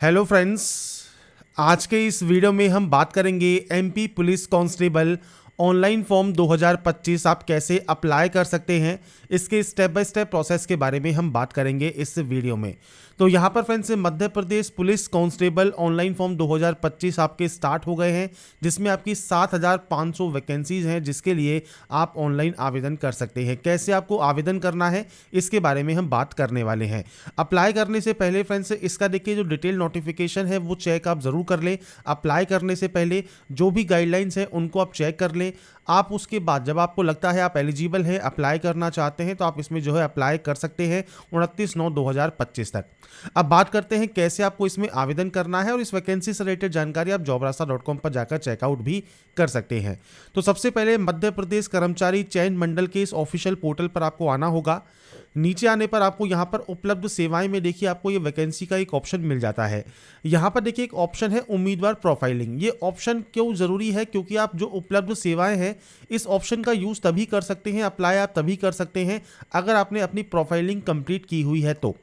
Hello friends. आज के इस वीडियो में हम बात करेंगे MP police constable online form 2025 आप कैसे अप्लाई कर सकते हैं। इसके स्टेप बाय स्टेप प्रोसेस के बारे में हम बात करेंगे इस वीडियो में। तो यहाँ पर friends Madhya Pradesh police constable online form 2025 आपके स्टार्ट हो गए हैं, जिसमें आपकी 7500 वैकेंसीज हैं जिसके लिए आप ऑनलाइन आवेदन कर सकते हैं। कैसे आपको आवेदन करना है इसके बारे में हम बात करने वाले हैं। अप्लाई करने से पहले फ्रेंड्स इसका देखिए जो डिटेल नोटिफिकेशन है वो चेक आप ज़रूर कर लें। अप्लाई करने से पहले जो भी गाइडलाइंस हैं उनको आप चेक कर लें। आप उसके बाद जब आपको लगता है आप एलिजिबल हैं, अप्लाई करना चाहते हैं, तो आप इसमें जो है अप्लाई कर सकते हैं 29/9/2025 तक। अब बात करते हैं कैसे आपको इसमें आवेदन करना है, और इस वैकेंसी से रिलेटेड जानकारी आप jobrasta.com पर जाकर चेकआउट भी कर सकते हैं। तो सबसे पहले मध्य प्रदेश कर्मचारी चयन मंडल के इस ऑफिशियल पोर्टल पर आपको आना होगा। नीचे आने पर आपको यहाँ पर उपलब्ध सेवाएं में देखिए आपको ये वैकेंसी का एक ऑप्शन मिल जाता है। यहाँ पर देखिए एक ऑप्शन है उम्मीदवार प्रोफाइलिंग। ये ऑप्शन क्यों ज़रूरी है? क्योंकि आप जो उपलब्ध सेवाएं हैं इस ऑप्शन का यूज़ तभी कर सकते हैं, अप्लाई आप तभी कर सकते हैं अगर आपने अपनी प्रोफाइलिंग कंप्लीट की हुई है। तो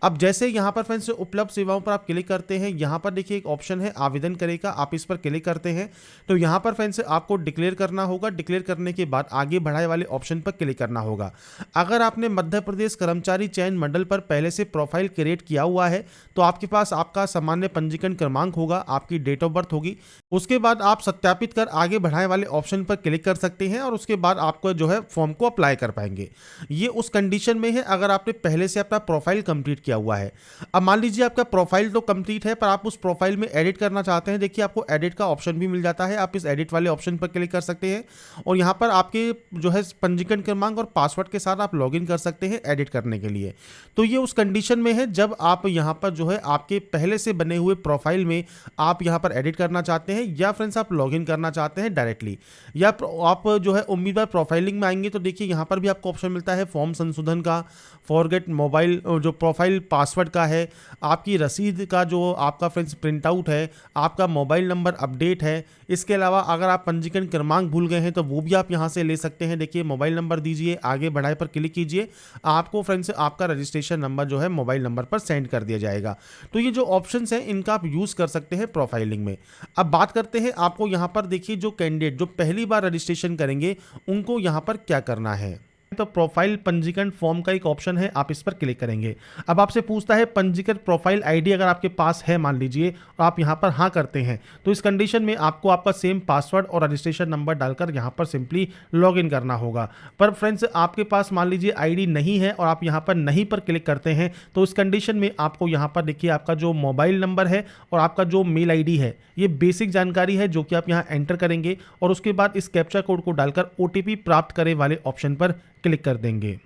अब जैसे यहाँ पर फ्रेंड्स उपलब्ध सेवाओं पर आप क्लिक करते हैं, यहाँ पर देखिए एक ऑप्शन है आवेदन करेगा, आप इस पर क्लिक करते हैं तो यहाँ पर फ्रेंड्स आपको डिक्लेयर करना होगा। डिक्लेयर करने के बाद आगे बढ़ाए वाले ऑप्शन पर क्लिक करना होगा। अगर आपने मध्य प्रदेश कर्मचारी चयन मंडल पर पहले से प्रोफाइल क्रिएट किया हुआ है तो आपके पास आपका सामान्य पंजीकरण क्रमांक होगा, आपकी डेट ऑफ बर्थ होगी। उसके बाद आप सत्यापित कर आगे बढ़ाए वाले ऑप्शन पर क्लिक कर सकते हैं और उसके बाद आपको जो है फॉर्म को अप्लाई कर पाएंगे। ये उस कंडीशन में है अगर आपने पहले से अपना प्रोफाइल कंप्लीट किया हुआ है। अब मान लीजिए आपका प्रोफाइल तो कंप्लीट है पर आप उस प्रोफाइल में एडिट करना चाहते हैं, देखिए आपको एडिट का ऑप्शन भी मिल जाता है। आप इस एडिट वाले ऑप्शन पर क्लिक कर सकते हैं और यहाँ पर आपके जो है पंजीकरण क्रमांक और पासवर्ड के साथ आप लॉगिन कर सकते हैं एडिट करने के लिए। तो ये उस कंडीशन में है जब आप यहाँ पर जो है आपके पहले से बने हुए प्रोफाइल में आप यहाँ पर एडिट करना चाहते हैं या फ्रेंड्स आप लॉगिन करना चाहते हैं डायरेक्टली, या आप जो है उम्मीदवार प्रोफाइलिंग में आएंगे तो देखिए यहाँ पर भी आपको ऑप्शन मिलता है फॉर्म संशोधन का, फॉरगेट मोबाइल जो प्रोफाइल पासवर्ड का है, आपकी रसीद का जो आपका फ्रेंड्स प्रिंट आउट है, आपका मोबाइल नंबर अपडेट है। इसके अलावा अगर आप पंजीकरण क्रमांक भूल गए हैं तो वो भी आप यहाँ से ले सकते हैं। देखिए मोबाइल नंबर दीजिए, आगे बढ़ाए पर क्लिक कीजिए, आपको फ्रेंड्स आपका रजिस्ट्रेशन नंबर जो है मोबाइल नंबर पर सेंड कर दिया जाएगा। तो ये जो ऑप्शंस हैं इनका आप यूज़ कर सकते हैं प्रोफाइलिंग में। अब बात करते हैं आपको यहाँ पर देखिए जो कैंडिडेट जो पहली बार रजिस्ट्रेशन करेंगे उनको यहाँ पर क्या करना है। तो प्रोफाइल पंजीकरण फॉर्म का एक ऑप्शन है, आप इस पर क्लिक करेंगे। अब आपसे पूछता है पंजीकृत प्रोफाइल आईडी अगर आपके पास है मान लीजिए और आप यहाँ पर हाँ करते हैं तो इस कंडीशन में आपको आपका सेम पासवर्ड और रजिस्ट्रेशन नंबर डालकर यहाँ पर सिंपली लॉगिन करना होगा। पर फ्रेंड्स आपके पास मान लीजिए आईडी नहीं है और आप यहाँ पर नहीं पर क्लिक करते हैं तो इस कंडीशन में आपको यहाँ पर देखिए आपका जो मोबाइल नंबर है और आपका जो मेल आईडी है ये बेसिक जानकारी है जो कि आप यहाँ एंटर करेंगे और उसके बाद इस कैप्चा कोड को डालकर ओटीपी प्राप्त करे वाले ऑप्शन पर क्लिक कर देंगे।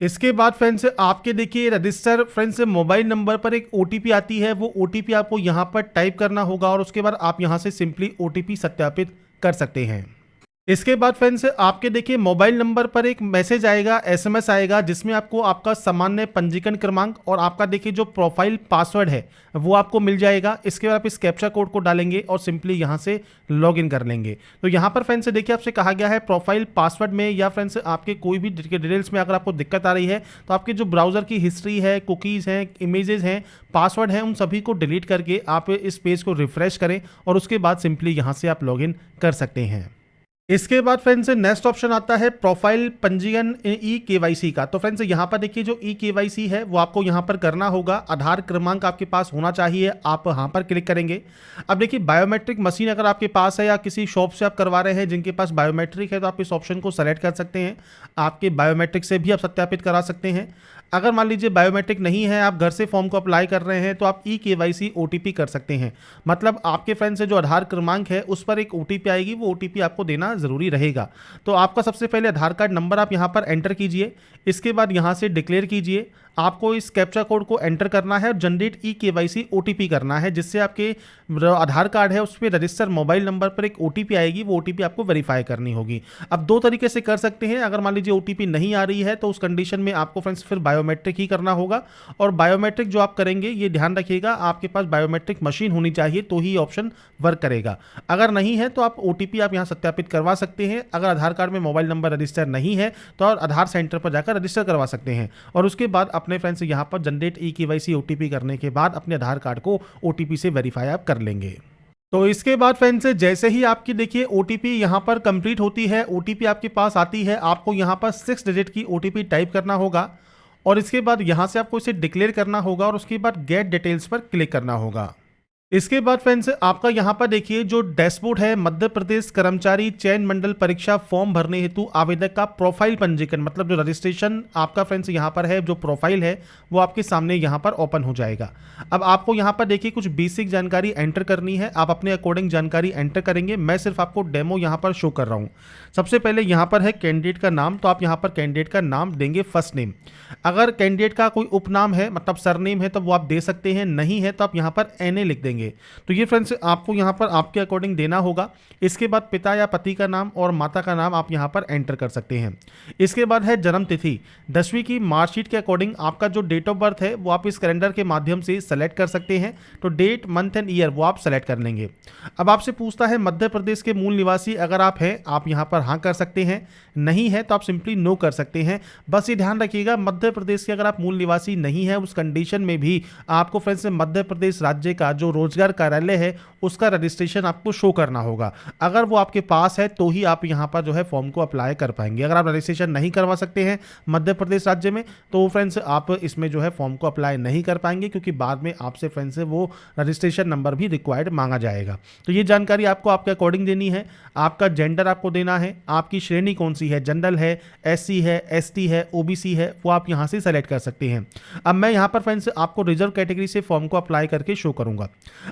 इसके बाद फ्रेंड्स आपके देखिए रजिस्टर फ्रेंड्स मोबाइल नंबर पर एक ओटीपी आती है, वो ओटीपी आपको यहाँ पर टाइप करना होगा और उसके बाद आप यहाँ से सिंपली ओटीपी सत्यापित कर सकते हैं। इसके बाद फ्रेंड्स आपके देखिए मोबाइल नंबर पर एक मैसेज आएगा, एसएमएस आएगा जिसमें आपको आपका सामान्य पंजीकरण क्रमांक और आपका देखिए जो प्रोफाइल पासवर्ड है वो आपको मिल जाएगा। इसके बाद आप इस कैप्चा कोड को डालेंगे और सिंपली यहाँ से लॉगिन कर लेंगे। तो यहाँ पर फ्रेंड्स देखिए आपसे कहा गया है प्रोफाइल पासवर्ड में या फ्रेंड्स आपके कोई भी डिटेल्स में अगर आपको दिक्कत आ रही है तो आपके जो ब्राउज़र की हिस्ट्री है, कुकीज़ हैं, इमेजेस हैं, पासवर्ड हैं, उन सभी को डिलीट करके आप इस पेज को रिफ्रेश करें और उसके बाद सिंपली यहाँ से आप लॉगिन कर सकते हैं। इसके बाद फ्रेंड्स नेक्स्ट ऑप्शन आता है प्रोफाइल पंजीकरण ई केवाईसी का। तो फ्रेंड्स यहाँ पर देखिए जो ई केवाईसी है वो आपको यहाँ पर करना होगा। आधार क्रमांक आपके पास होना चाहिए, आप यहाँ पर क्लिक करेंगे। अब देखिए बायोमेट्रिक मशीन अगर आपके पास है या किसी शॉप से आप करवा रहे हैं जिनके पास बायोमेट्रिक है तो आप इस ऑप्शन को सेलेक्ट कर सकते हैं। आपके बायोमेट्रिक से भी आप सत्यापित करा सकते हैं। अगर मान लीजिए बायोमेट्रिक नहीं है, आप घर से फॉर्म को अप्लाई कर रहे हैं तो आप ई केवाईसी ओटीपी कर सकते हैं। मतलब आपके फ्रेंड से जो आधार क्रमांक है उस पर एक ओटीपी आएगी, वो ओटीपी आपको देना ज़रूरी रहेगा। तो आपका सबसे पहले आधार कार्ड नंबर आप यहाँ पर एंटर कीजिए। इसके बाद यहाँ से डिक्लेयर कीजिए, आपको इस कैप्चा कोड को एंटर करना है और जनरेट ई केवाईसी ओटीपी करना है, जिससे आपके आधार कार्ड है उस पर रजिस्टर मोबाइल नंबर पर एक ओटीपी आएगी, वो ओटीपी आपको वेरीफाई करनी होगी। अब दो तरीके से कर सकते हैं। अगर मान लीजिए ओटीपी नहीं आ रही है तो उस कंडीशन में आपको फ्रेंड्स फिर बायोमेट्रिक ही करना होगा। और बायोमेट्रिक जो आप करेंगे ये ध्यान रखिएगा, आपके पास बायोमेट्रिक मशीन होनी चाहिए तो ही ऑप्शन वर्क करेगा। अगर नहीं है तो आप OTP आप यहाँ सत्यापित करवा सकते हैं। अगर आधार कार्ड में मोबाइल नंबर रजिस्टर नहीं है तो आप आधार सेंटर पर जाकर रजिस्टर करवा सकते हैं और उसके बाद अपने फ्रेंड्स यहाँ पर जनरेट eKYC OTP करने के बाद अपने आधार कार्ड को OTP से वेरीफाई आप कर लेंगे। तो इसके बाद फ्रेंड्स जैसे ही आपकी देखिए OTP यहाँ पर कंप्लीट होती है, OTP आपके पास आती है, आपको यहाँ पर 6 डिजिट की OTP टाइप करना होगा और इसके बाद यहाँ से आपको इसे डिक्लेयर करना होगा और उसके बाद गेट डिटेल्स पर क्लिक करना होगा। इसके बाद फ्रेंड्स आपका यहाँ पर देखिए जो डैशबोर्ड है, मध्य प्रदेश कर्मचारी चयन मंडल परीक्षा फॉर्म भरने हेतु आवेदक का प्रोफाइल पंजीकरण, मतलब जो रजिस्ट्रेशन आपका फ्रेंड्स यहाँ पर है, जो प्रोफाइल है वो आपके सामने यहाँ पर ओपन हो जाएगा। अब आपको यहाँ पर देखिए कुछ बेसिक जानकारी एंटर करनी है, आप अपने अकॉर्डिंग जानकारी एंटर करेंगे। मैं सिर्फ आपको डेमो यहाँ पर शो कर रहा हूँ। सबसे पहले यहाँ पर है कैंडिडेट का नाम, तो आप यहाँ पर कैंडिडेट का नाम देंगे फर्स्ट नेम। अगर कैंडिडेट का कोई उपनाम है मतलब सरनेम है तो वो आप दे सकते हैं, नहीं है तो आप यहाँ पर NA लिख देंगे। तो ये फ्रेंड्स आपको यहाँ पर आपके अकॉर्डिंग देना होगा। इसके बाद पिता या पति का नाम और माता का नाम आप यहाँ पर एंटर कर सकते हैं। इसके बाद है जन्म तिथि, 10वीं की मार्कशीट के अकॉर्डिंग आपका जो डेट ऑफ बर्थ है वो आप इस कैलेंडर के माध्यम से सेलेक्ट कर सकते हैं। तो डेट मंथ एंड ईयर वो आप सेलेक्ट कर लेंगे। अब आपसे पूछता है मध्य प्रदेश के मूल निवासी, अगर आप हैं आप यहाँ पर हाँ कर सकते हैं, नहीं है तो आप सिंपली नो कर सकते हैं। बस ये ध्यान रखिएगा मध्य प्रदेश के अगर आप मूल निवासी नहीं है उस कंडीशन में भी आपको फ्रेंड्स मध्य प्रदेश राज्य का जो रोजगार कार्यालय है उसका रजिस्ट्रेशन आपको शो करना होगा। अगर वो आपके पास है तो ही आप यहाँ पर जो है फॉर्म को अप्लाई कर पाएंगे। अगर आप रजिस्ट्रेशन नहीं करवा सकते हैं मध्य प्रदेश राज्य में तो फ्रेंड्स आप इसमें जो है फॉर्म को अप्लाई नहीं कर पाएंगे, क्योंकि बाद में आपसे फ्रेंड्स वो रजिस्ट्रेशन नंबर भी रिक्वायर्ड मांगा जाएगा। तो ये जानकारी आपको आपके अकॉर्डिंग देनी है। आपका जेंडर आपको देना है, आपकी श्रेणी कौन सी है, जनरल है, SC है, ST है, OBC है, वो आप यहाँ से सेलेक्ट कर सकते हैं। अब मैं यहाँ पर फ्रेंड्स आपको रिजर्व कैटेगरी से फॉर्म को अप्लाई करके शो करूंगा।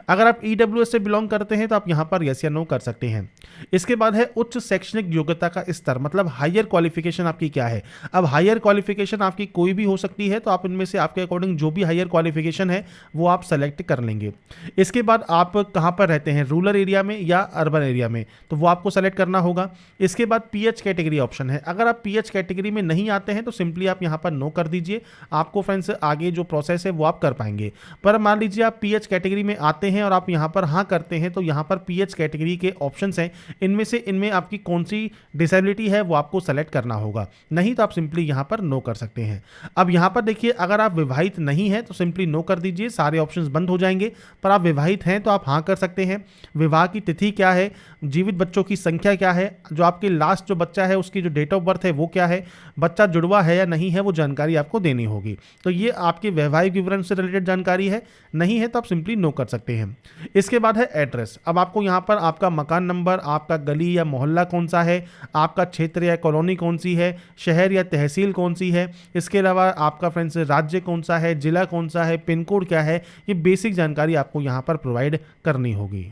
अगर आप EWS से बिलोंग करते हैं तो आप यहाँ पर यस या नो कर सकते हैं। इसके बाद है उच्च शैक्षणिक योग्यता का स्तर, मतलब हायर क्वालिफिकेशन आपकी क्या है। अब हायर क्वालिफिकेशन आपकी कोई भी हो सकती है, तो आप इनमें से आपके अकॉर्डिंग जो भी हायर क्वालिफिकेशन है वो आप सेलेक्ट कर लेंगे। इसके बाद आप कहाँ पर रहते हैं, रूरल एरिया में या अर्बन एरिया में, तो वो आपको सेलेक्ट करना होगा। इसके बाद PH कैटेगरी ऑप्शन है, अगर आप PH कैटेगरी में नहीं आते हैं तो सिंपली आप यहाँ पर नो कर दीजिए। आपको फ्रेंड्स आगे जो प्रोसेस है वो आप कर पाएंगे। पर मान लीजिए आप PH कैटेगरी में आते हैं और आप यहाँ पर हाँ करते हैं, तो यहाँ पर PH कैटेगरी के ऑप्शंस हैं, इनमें आपकी कौन सी डिसेबिलिटी है वो आपको सेलेक्ट करना होगा, नहीं तो आप सिंपली यहाँ पर नो कर सकते हैं। अब यहाँ पर देखिए अगर आप विवाहित नहीं हैं तो सिंपली नो कर दीजिए, सारे ऑप्शंस बंद हो जाएंगे। पर आप विवाहित हैं तो आप हाँ कर सकते हैं। विवाह की तिथि क्या है, जीवित बच्चों की संख्या क्या है, जो आपके लास्ट जो बच्चा है उसकी जो डेट ऑफ बर्थ है वो क्या है, बच्चा जुड़वा है या नहीं है, वो जानकारी आपको देनी होगी। तो ये आपके वैवाहिक विवरण से रिलेटेड जानकारी है, नहीं है तो आप सिंपली नो कर सकते हैं। इसके बाद है एड्रेस। अब आपको यहाँ पर आपका मकान नंबर, आपका गली या मोहल्ला कौन सा है, आपका क्षेत्र या कॉलोनी कौन सी है, शहर या तहसील कौन सी है, इसके अलावा आपका फ्रेंड्स राज्य कौन सा है, जिला कौन सा है, पिन कोड क्या है, ये बेसिक जानकारी आपको यहाँ पर प्रोवाइड करनी होगी।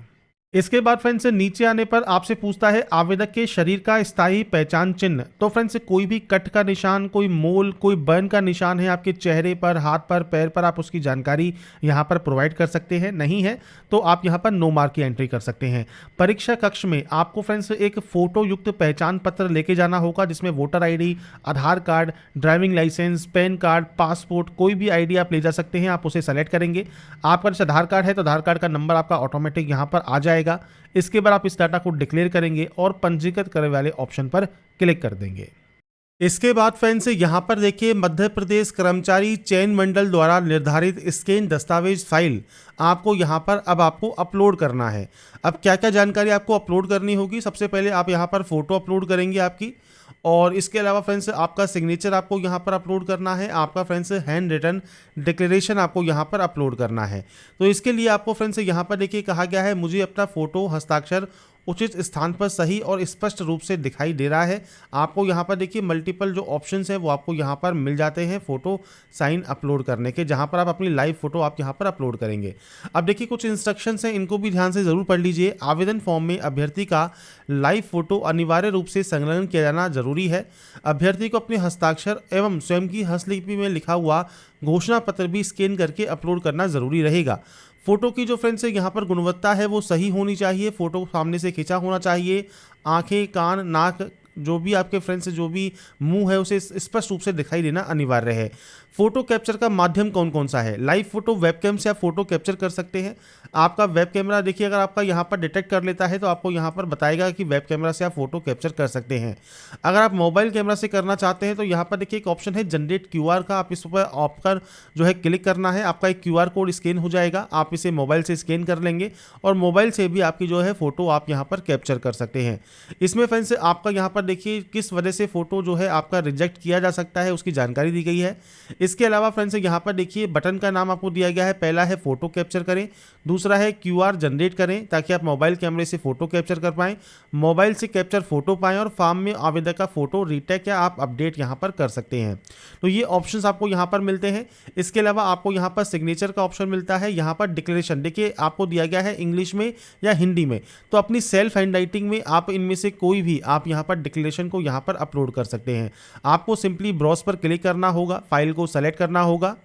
इसके बाद फ्रेंड्स नीचे आने पर आपसे पूछता है आवेदक के शरीर का स्थायी पहचान चिन्ह। तो फ्रेंड्स कोई भी कट का निशान, कोई मोल, कोई बर्न का निशान है आपके चेहरे पर, हाथ पर, पैर पर, आप उसकी जानकारी यहाँ पर प्रोवाइड कर सकते हैं, नहीं है तो आप यहाँ पर नो मार्क की एंट्री कर सकते हैं। परीक्षा कक्ष में आपको फ्रेंड्स एक फोटो युक्त पहचान पत्र लेके जाना होगा, जिसमें voter ID, Aadhaar card, driving licence, PAN card, passport, कोई भी ID आप ले जा सकते हैं, आप उसे सेलेक्ट करेंगे। आपका जैसे आधार कार्ड है तो आधार कार्ड का नंबर आपका ऑटोमेटिक यहाँ पर आ जाएगा। इसके बाद आप इस डाटा को डिक्लेयर करेंगे और पंजीकृत करने वाले ऑप्शन पर क्लिक कर देंगे। इसके बाद फ्रेंड्स यहाँ पर देखिए मध्य प्रदेश कर्मचारी चयन मंडल द्वारा निर्धारित स्कैन दस्तावेज फाइल आपको यहाँ पर अब आपको अपलोड करना है। अब क्या क्या जानकारी आपको अपलोड करनी होगी, सबसे पहले आप यहाँ पर फोटो अपलोड करेंगे आपकी, और इसके अलावा फ्रेंड्स आपका सिग्नेचर आपको यहाँ पर अपलोड करना है, आपका फ्रेंड्स हैंड रिटन डिक्लेरेशन आपको यहाँ पर अपलोड करना है। तो इसके लिए आपको फ्रेंड्स यहाँ पर देखिए कहा गया है मुझे अपना फोटो हस्ताक्षर उचित स्थान पर सही और स्पष्ट रूप से दिखाई दे रहा है। आपको यहाँ पर देखिए मल्टीपल जो ऑप्शंस हैं वो आपको यहाँ पर मिल जाते हैं फोटो साइन अपलोड करने के, जहाँ पर आप अपनी लाइव फोटो आप यहाँ पर अपलोड करेंगे। अब देखिए कुछ इंस्ट्रक्शंस हैं, इनको भी ध्यान से ज़रूर पढ़ लीजिए। आवेदन फॉर्म में अभ्यर्थी का लाइव फोटो अनिवार्य रूप से संलग्न किया जाना जरूरी है। अभ्यर्थी को अपने हस्ताक्षर एवं स्वयं की हस्तलिपि में लिखा हुआ घोषणा पत्र भी स्कैन करके अपलोड करना जरूरी रहेगा। फोटो की जो फ्रेंड्स यहाँ पर गुणवत्ता है वो सही होनी चाहिए, फोटो सामने से खींचा होना चाहिए, आंखें, कान, नाक, जो भी आपके फ्रेंड्स जो भी मुंह है उसे स्पष्ट रूप से दिखाई देना अनिवार्य है। फोटो कैप्चर का माध्यम कौन कौन सा है। लाइव फोटो वेबकैम से आप फोटो कैप्चर कर सकते हैं। आपका वेब कैमरा देखिए अगर आपका यहाँ पर डिटेक्ट कर लेता है तो आपको यहाँ पर बताएगा कि वेब कैमरा से आप फोटो कैप्चर कर सकते हैं। अगर आप मोबाइल कैमरा से करना चाहते हैं तो यहाँ पर देखिए एक ऑप्शन है जनरेट क्यूआर का, आप इस पर ऑप्शन जो है क्लिक करना है। आपका एक क्यूआर कोड स्कैन हो जाएगा, आप इसे मोबाइल से स्कैन कर लेंगे और मोबाइल से भी आपकी जो है फोटो आप यहाँ पर कैप्चर कर सकते हैं। इसमें फ्रेंड्स आपका यहाँ पर देखिए किस वजह से फोटो जो है आपका रिजेक्ट किया जा सकता है उसकी जानकारी दी गई है। इसके अलावा फ्रेंड्स यहाँ पर देखिए बटन का नाम आपको दिया गया है। पहला है फोटो कैप्चर करें, दूसरा है क्यूआर जनरेट करें ताकि आप मोबाइल कैमरे से फोटो कैप्चर कर पाएं, मोबाइल से कैप्चर फोटो पाएं और फॉर्म में आवेदक का फोटो रीटेक या आप अपडेट यहाँ पर कर सकते हैं। तो ये ऑप्शंस आपको यहाँ पर मिलते हैं। इसके अलावा आपको यहाँ पर सिग्नेचर का ऑप्शन मिलता है। यहाँ पर डिक्लेरेशन देखिए आपको दिया गया है इंग्लिश में या हिंदी में, तो अपनी सेल्फ हैंड राइटिंग में आप इनमें से कोई भी आप यहाँ पर डिक्लेरेशन को यहाँ पर अपलोड कर सकते हैं। आपको सिंपली ब्राउज पर क्लिक करना होगा, फाइल को सेलेक्ट करना होगा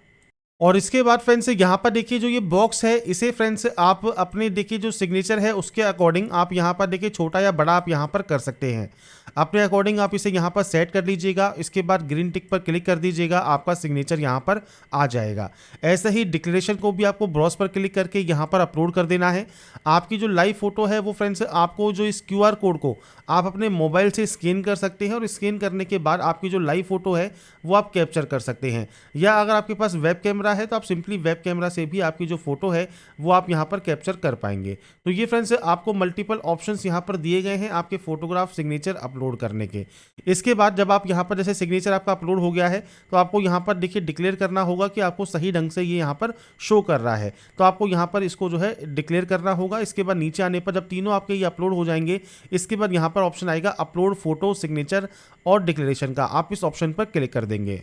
और इसके बाद फ्रेंड्स यहाँ पर देखिए जो ये बॉक्स है इसे फ्रेंड्स आप अपने देखिए जो सिग्नेचर है उसके अकॉर्डिंग आप यहाँ पर देखिए छोटा या बड़ा आप यहाँ पर कर सकते हैं। अपने अकॉर्डिंग आप इसे यहाँ पर सेट कर लीजिएगा। इसके बाद ग्रीन टिक पर क्लिक कर दीजिएगा, आपका सिग्नेचर यहाँ पर आ जाएगा। ऐसे ही डिक्लेरेशन को भी आपको ब्राउज पर क्लिक करके यहाँ पर अपलोड कर देना है। आपकी जो लाइव फोटो है वो फ्रेंड्स आपको जो इस क्यूआर कोड को आप अपने मोबाइल से स्कैन कर सकते हैं और स्कैन करने के बाद आपकी जो लाइव फोटो है वो आप कैप्चर कर सकते हैं। या अगर आपके पास वेब कैमरा है तो आप सिंपली वेब कैमरा से भी आपकी जो फोटो है वो आप यहाँ पर कैप्चर कर पाएंगे। तो ये फ्रेंड्स आपको मल्टीपल ऑप्शंस यहाँ पर दिए गए हैं आपके फोटोग्राफ सिग्नेचर अपलोड करने के। इसके बाद जब आप यहाँ पर जैसे सिग्नेचर आपका अपलोड हो गया है तो आपको यहाँ पर देखिए डिक्लेयर करना होगा कि आपको सही ढंग से ये यहाँ पर शो कर रहा है, तो आपको यहाँ पर इसको जो है डिक्लेयर करना होगा। इसके बाद नीचे आने पर जब तीनों आपके ये अपलोड हो जाएंगे इसके बाद यहाँ पर ऑप्शन आएगा अपलोड फोटो सिग्नेचर और डिक्लेरेशन का, आप इस ऑप्शन पर क्लिक कर देंगे।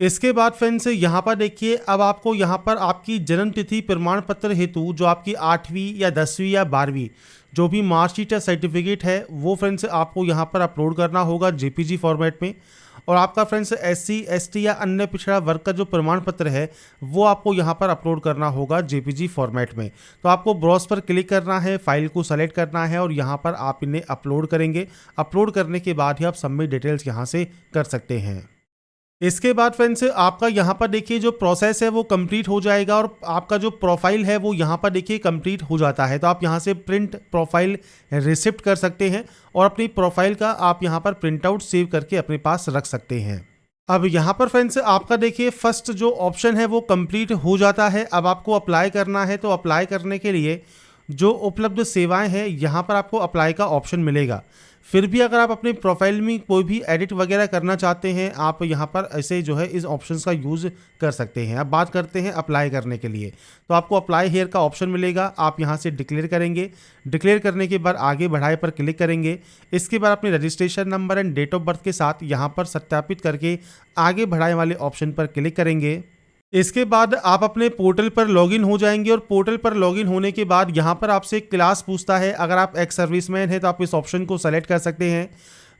इसके बाद फ्रेंड्स यहाँ पर देखिए अब आपको यहाँ पर आपकी जन्म तिथि प्रमाण पत्र हेतु जो आपकी 8वीं या 10वीं या 12वीं जो भी मार्कशीट या सर्टिफिकेट है वो फ्रेंड्स आपको यहाँ पर अपलोड करना होगा जेपीजी फॉर्मेट में। और आपका फ्रेंड्स SC ST या अन्य पिछड़ा वर्ग का जो प्रमाण पत्र है वो आपको यहाँ पर अपलोड करना होगा जेपीजी फॉर्मेट में। तो आपको ब्राउज पर क्लिक करना है, फाइल को सेलेक्ट करना है और यहाँ पर आप इन्हें अपलोड करेंगे। अपलोड करने के बाद ही आप सबमिट डिटेल्स यहाँ से कर सकते हैं। इसके बाद फ्रेंड्स आपका यहाँ पर देखिए जो प्रोसेस है वो कंप्लीट हो जाएगा और आपका जो प्रोफाइल है वो यहाँ पर देखिए कंप्लीट हो जाता है। तो आप यहाँ से प्रिंट प्रोफाइल रिसिप्ट कर सकते हैं और अपनी प्रोफाइल का आप यहाँ पर प्रिंट आउट सेव करके अपने पास रख सकते हैं। अब यहाँ पर फ्रेंड्स आपका देखिए फर्स्ट जो ऑप्शन है वो कंप्लीट हो जाता है। अब आपको अप्लाई करना है, तो अप्लाई करने के लिए जो उपलब्ध सेवाएं हैं यहाँ पर आपको अप्लाई का ऑप्शन मिलेगा। फिर भी अगर आप अपने प्रोफाइल में कोई भी एडिट वगैरह करना चाहते हैं आप यहाँ पर ऐसे जो है इस ऑप्शंस का यूज़ कर सकते हैं। अब बात करते हैं अप्लाई करने के लिए, तो आपको अप्लाई हेयर का ऑप्शन मिलेगा। आप यहाँ से डिक्लेयर करेंगे, डिक्लेयर करने के बाद आगे बढ़ाए पर क्लिक करेंगे। इसके बाद अपने registration number and date of birth के साथ यहाँ पर सत्यापित करके आगे बढ़ाए वाले ऑप्शन पर क्लिक करेंगे। इसके बाद आप अपने पोर्टल पर लॉगिन हो जाएंगे और पोर्टल पर लॉगिन होने के बाद यहाँ पर आपसे क्लास पूछता है। अगर आप एक्स सर्विसमैन हैं तो आप इस ऑप्शन को सेलेक्ट कर सकते हैं।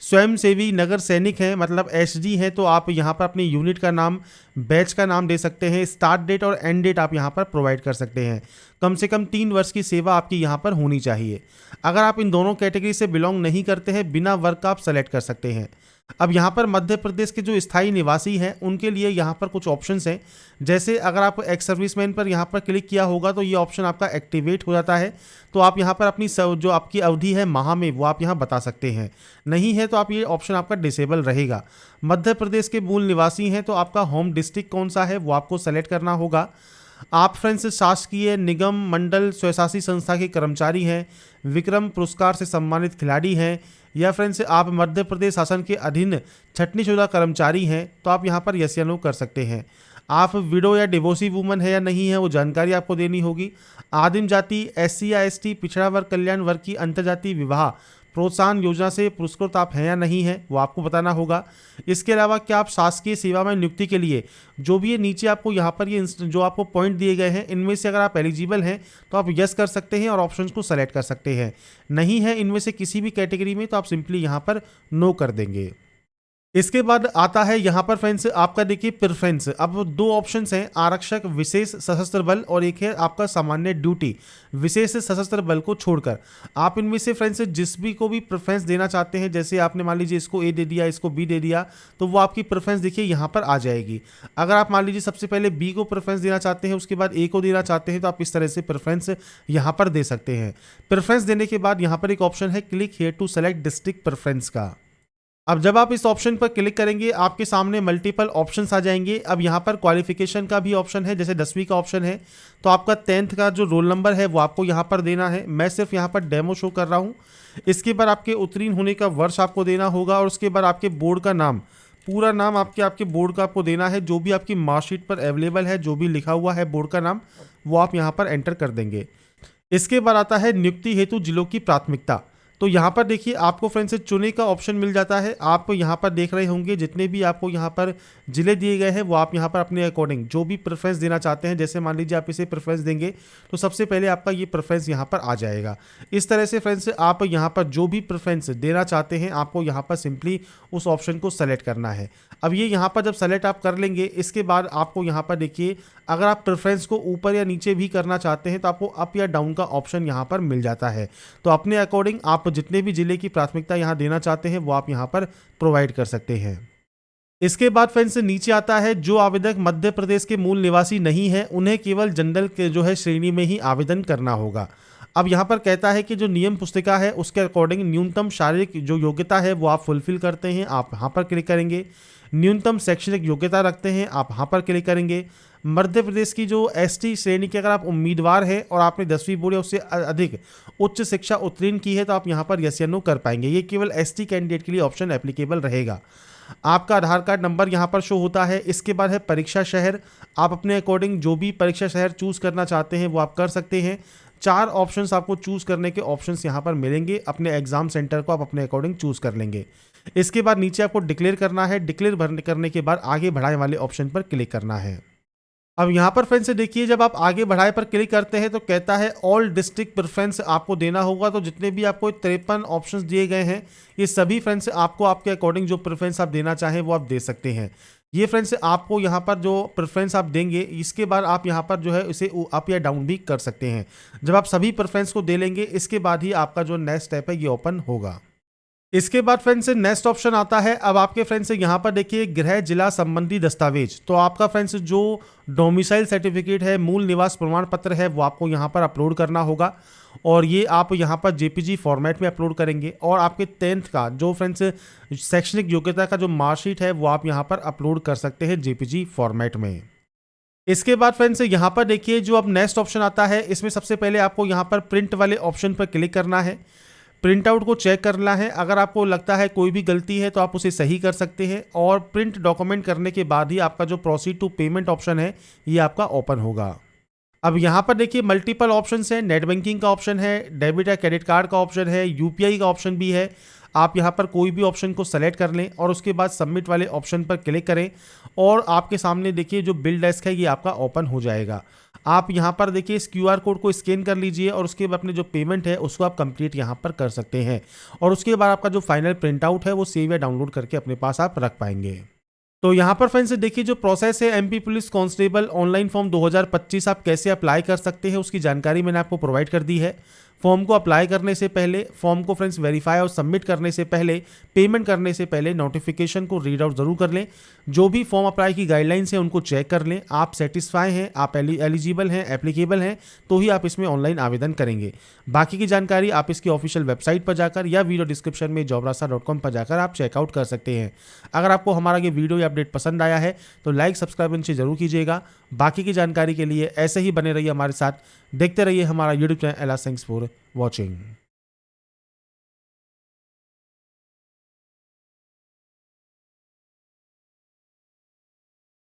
स्वयंसेवी नगर सैनिक हैं मतलब SG हैं तो आप यहाँ पर अपनी यूनिट का नाम, बैच का नाम दे सकते हैं। स्टार्ट डेट और एंड डेट आप यहाँ पर प्रोवाइड कर सकते हैं। कम से कम 3 वर्ष की सेवा आपकी यहाँ पर होनी चाहिए। अगर आप इन दोनों कैटेगरी से बिलोंग नहीं करते हैं, बिना वर्ग का आप सेलेक्ट कर सकते हैं। अब यहाँ पर मध्य प्रदेश के जो स्थायी निवासी हैं उनके लिए यहाँ पर कुछ ऑप्शंस हैं। जैसे अगर आप एक्स सर्विसमैन पर यहाँ पर क्लिक किया होगा तो ये ऑप्शन आपका एक्टिवेट हो जाता है। तो आप यहाँ पर अपनी जो आपकी अवधि है माह में वो आप यहाँ बता सकते हैं। नहीं है तो आप ये ऑप्शन आपका डिसेबल रहेगा। मध्य प्रदेश के मूल निवासी हैं तो आपका होम डिस्ट्रिक्ट कौन सा है वो आपको सेलेक्ट करना होगा। आप फ्रेंड्स शासकीय निगम मंडल स्वशासी संस्था के कर्मचारी हैं, विक्रम पुरस्कार से सम्मानित खिलाड़ी हैं, या फ्रेंड्स आप मध्य प्रदेश शासन के अधीन छटनीशुदा कर्मचारी हैं तो आप यहाँ पर यस या नो कर सकते हैं। आप विडो या डिवोर्सी वुमन है या नहीं है वो जानकारी आपको देनी होगी। आदिम जाति, SC या ST, पिछड़ा वर्ग कल्याण वर्ग की अंतर्जातीय विवाह प्रोत्साहन योजना से पुरस्कृत आप हैं या नहीं है वो आपको बताना होगा। इसके अलावा क्या आप शासकीय सेवा में नियुक्ति के लिए जो भी ये नीचे आपको यहाँ पर ये जो आपको पॉइंट दिए गए हैं इनमें से अगर आप एलिजिबल हैं तो आप यस कर सकते हैं और ऑप्शंस को सेलेक्ट कर सकते हैं। नहीं है इनमें से किसी भी कैटेगरी में तो आप सिंपली यहाँ पर नो कर देंगे। इसके बाद आता है यहाँ पर फ्रेंड्स आपका देखिए प्रेफरेंस। अब दो ऑप्शंस हैं, आरक्षक विशेष सशस्त्र बल और एक है आपका सामान्य ड्यूटी विशेष सशस्त्र बल को छोड़कर। आप इनमें से फ्रेंड्स जिस भी को भी प्रेफरेंस देना चाहते हैं, जैसे आपने मान लीजिए इसको ए दे दिया, इसको बी दे दिया, तो वो आपकी प्रेफरेंस देखिए यहाँ पर आ जाएगी। अगर आप मान लीजिए सबसे पहले बी को प्रेफरेंस देना चाहते हैं, उसके बाद ए को देना चाहते हैं, तो आप इस तरह से प्रेफरेंस यहाँ पर दे सकते हैं। प्रेफरेंस देने के बाद यहाँ पर एक ऑप्शन है click here to select district preference का। अब जब आप इस ऑप्शन पर क्लिक करेंगे आपके सामने मल्टीपल ऑप्शंस आ जाएंगे। अब यहाँ पर क्वालिफिकेशन का भी ऑप्शन है, जैसे 10वीं का ऑप्शन है तो आपका 10th का जो रोल नंबर है वो आपको यहाँ पर देना है। मैं सिर्फ यहाँ पर डेमो शो कर रहा हूँ। इसके बाद आपके उत्तीर्ण होने का वर्ष आपको देना होगा और उसके बाद आपके बोर्ड का नाम, पूरा नाम आपके बोर्ड का आपको देना है। जो भी आपकी मार्कशीट पर अवेलेबल है, जो भी लिखा हुआ है बोर्ड का नाम, वो आप यहाँ पर एंटर कर देंगे। इसके बाद आता है नियुक्ति हेतु जिलों की प्राथमिकता। तो यहाँ पर देखिए आपको फ्रेंड्स चुने का ऑप्शन मिल जाता है। आप यहाँ पर देख रहे होंगे जितने भी आपको यहाँ पर जिले दिए गए हैं वो आप यहाँ पर अपने अकॉर्डिंग जो भी प्रेफरेंस देना चाहते हैं, जैसे मान लीजिए आप इसे प्रेफरेंस देंगे तो सबसे पहले आपका ये प्रेफरेंस यहाँ पर आ जाएगा। इस तरह से फ्रेंड्स आप यहाँ पर जो भी प्रेफरेंस देना चाहते हैं आपको यहाँ पर सिंपली उस ऑप्शन को सेलेक्ट करना है। अब ये यहाँ पर जब सेलेक्ट आप कर लेंगे, इसके बाद आपको यहाँ पर देखिए अगर आप प्रेफरेंस को ऊपर या नीचे भी करना चाहते हैं तो आपको अप या डाउन का ऑप्शन यहाँ पर मिल जाता है। तो अपने अकॉर्डिंग आप जितने भी जिले की प्राथमिकता यहाँ देना चाहते हैं वो आप यहाँ पर प्रोवाइड कर सकते हैं। इसके बाद फ्रेंड्स नीचे आता है जो आवेदक मध्य प्रदेश के मूल निवासी नहीं है उन्हें केवल जनरल के जो है श्रेणी में ही आवेदन करना होगा। अब यहाँ पर कहता है कि जो नियम पुस्तिका है उसके अकॉर्डिंग न्यूनतम शारीरिक जो योग्यता है वो आप फुलफिल करते हैं, आप यहाँ पर क्लिक करेंगे। न्यूनतम शैक्षणिक योग्यता रखते हैं, आप यहाँ पर क्लिक करेंगे। मध्य प्रदेश की जो एसटी श्रेणी के अगर आप उम्मीदवार हैं और आपने 10वीं बोर्ड या उससे अधिक उच्च शिक्षा उत्तीर्ण की है तो आप यहाँ पर यस या नो कर पाएंगे। ये केवल एसटी कैंडिडेट के लिए ऑप्शन एप्लीकेबल रहेगा। आपका आधार कार्ड नंबर यहाँ पर शो होता है। इसके बाद है परीक्षा शहर, आप अपने अकॉर्डिंग जो भी परीक्षा शहर चूज़ करना चाहते हैं वो आप कर सकते हैं। 4 ऑप्शंस आपको चूज़ करने के ऑप्शंस यहाँ पर मिलेंगे। अपने एग्जाम सेंटर को आप अपने अकॉर्डिंग चूज़ कर लेंगे। इसके बाद नीचे आपको डिक्लेयर करना है। डिक्लेयर करने के बाद आगे बढ़ाए वाले ऑप्शन पर क्लिक करना है। अब यहाँ पर फ्रेंड्स देखिए जब आप आगे बढ़ाए पर क्लिक करते हैं तो कहता है ऑल डिस्ट्रिक्ट प्रेफरेंस आपको देना होगा। तो जितने भी आपको 53 ऑप्शंस दिए गए हैं ये सभी फ्रेंड्स आपको आपके अकॉर्डिंग जो प्रेफरेंस आप देना चाहें वो आप दे सकते हैं। ये फ्रेंड्स आपको यहाँ पर जो प्रेफरेंस आप देंगे इसके बाद आप यहाँ पर जो है इसे अप या डाउन भी कर सकते हैं। जब आप सभी प्रेफरेंस को दे लेंगे इसके बाद ही आपका जो नेक्स्ट स्टेप है ये ओपन होगा। इसके बाद फ्रेंड्स नेक्स्ट ऑप्शन आता है। अब आपके फ्रेंड्स यहाँ पर देखिए गृह जिला संबंधी दस्तावेज। तो आपका फ्रेंड्स जो डोमिसाइल सर्टिफिकेट है, मूल निवास प्रमाण पत्र है वो आपको यहाँ पर अपलोड करना होगा और ये आप यहाँ पर जेपीजी फॉर्मेट में अपलोड करेंगे। और आपके 10th का जो फ्रेंड्स शैक्षणिक योग्यता का जो मार्कशीट है वो आप यहाँ पर अपलोड कर सकते हैं जेपीजी फॉर्मेट में। इसके बाद फ्रेंड्स यहाँ पर देखिए जो अब नेक्स्ट ऑप्शन आता है इसमें सबसे पहले आपको यहाँ पर प्रिंट वाले ऑप्शन पर क्लिक करना है। प्रिंट आउट को चेक करना है। अगर आपको लगता है कोई भी गलती है तो आप उसे सही कर सकते हैं और प्रिंट डॉक्यूमेंट करने के बाद ही आपका जो प्रोसीड टू पेमेंट ऑप्शन है ये आपका ओपन होगा। अब यहाँ पर देखिए मल्टीपल ऑप्शंस हैं। नेट बैंकिंग का ऑप्शन है, डेबिट या क्रेडिट कार्ड का ऑप्शन है, यूपीआई का ऑप्शन भी है। आप यहाँ पर कोई भी ऑप्शन को सेलेक्ट कर लें और उसके बाद सबमिट वाले ऑप्शन पर क्लिक करें और आपके सामने देखिए जो बिल डेस्क है ये आपका ओपन हो जाएगा। आप यहाँ पर देखिए इस QR कोड को स्कैन कर लीजिए और उसके बाद अपने जो पेमेंट है उसको आप कंप्लीट यहाँ पर कर सकते हैं और उसके बाद आपका जो फाइनल प्रिंट आउट है वो सेव या डाउनलोड करके अपने पास आप रख पाएंगे। तो यहाँ पर फ्रेंड्स देखिए जो प्रोसेस है MP police constable online form 2025 आप कैसे अप्लाई कर सकते हैं उसकी जानकारी मैंने आपको प्रोवाइड कर दी है। फॉर्म को अप्लाई करने से पहले, फॉर्म को फ्रेंड्स वेरीफाई और सबमिट करने से पहले, पेमेंट करने से पहले नोटिफिकेशन को रीड आउट ज़रूर कर लें। जो भी फॉर्म अप्लाई की गाइडलाइंस हैं उनको चेक कर लें। आप सेटिस्फाई हैं, आप एलिजिबल हैं, एप्लीकेबल हैं तो ही आप इसमें ऑनलाइन आवेदन करेंगे। बाकी की जानकारी आप इसकी ऑफिशियल वेबसाइट पर जाकर या वीडियो डिस्क्रिप्शन में jobrasa.com पर जाकर आप चेकआउट कर सकते हैं। अगर आपको हमारा ये वीडियो या अपडेट पसंद आया है तो लाइक सब्सक्राइब इनसे जरूर कीजिएगा। बाकी की जानकारी के लिए ऐसे ही बने रहिए हमारे साथ, देखते रहिए हमारा YouTube channel. Thanks for watching.